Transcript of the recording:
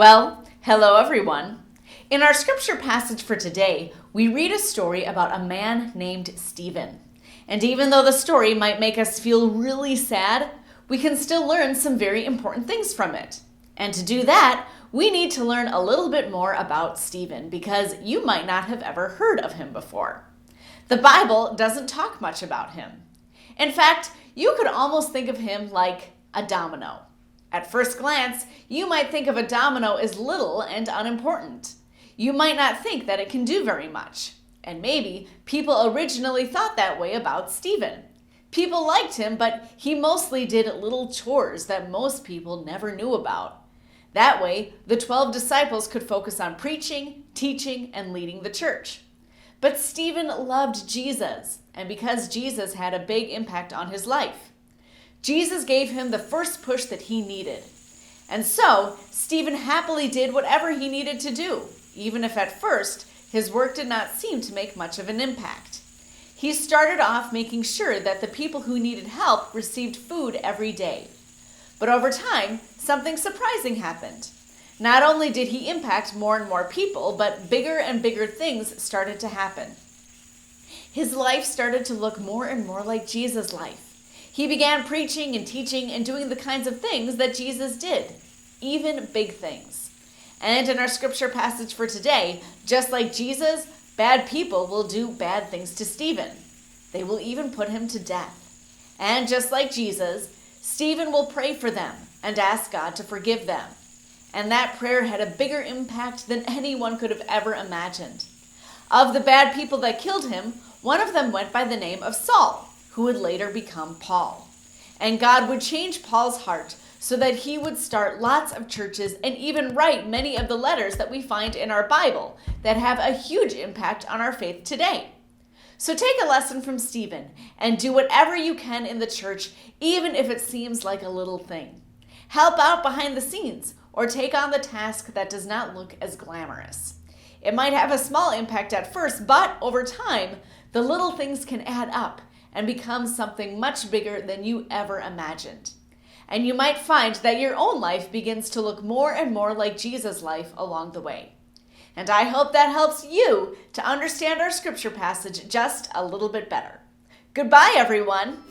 Well, hello everyone. In our scripture passage for today, we read a story about a man named Stephen. And even though the story might make us feel really sad, we can still learn some very important things from it. And to do that, we need to learn a little bit more about Stephen because you might not have ever heard of him before. The Bible doesn't talk much about him. In fact, you could almost think of him like a domino. At first glance, you might think of a domino as little and unimportant. You might not think that it can do very much. And maybe people originally thought that way about Stephen. People liked him, but he mostly did little chores that most people never knew about. That way, the 12 disciples could focus on preaching, teaching, and leading the church. But Stephen loved Jesus, and because Jesus had a big impact on his life. Jesus gave him the first push that he needed. And so, Stephen happily did whatever he needed to do, even if at first his work did not seem to make much of an impact. He started off making sure that the people who needed help received food every day. But over time, something surprising happened. Not only did he impact more and more people, but bigger and bigger things started to happen. His life started to look more and more like Jesus' life. He began preaching and teaching and doing the kinds of things that Jesus did, even big things. And in our scripture passage for today, just like Jesus, bad people will do bad things to Stephen. They will even put him to death. And just like Jesus, Stephen will pray for them and ask God to forgive them. And that prayer had a bigger impact than anyone could have ever imagined. Of the bad people that killed him, one of them went by the name of Saul, who would later become Paul. And God would change Paul's heart so that he would start lots of churches and even write many of the letters that we find in our Bible that have a huge impact on our faith today. So take a lesson from Stephen and do whatever you can in the church, even if it seems like a little thing. Help out behind the scenes or take on the task that does not look as glamorous. It might have a small impact at first, but over time, the little things can add up and become something much bigger than you ever imagined. And you might find that your own life begins to look more and more like Jesus' life along the way. And I hope that helps you to understand our scripture passage just a little bit better. Goodbye, everyone.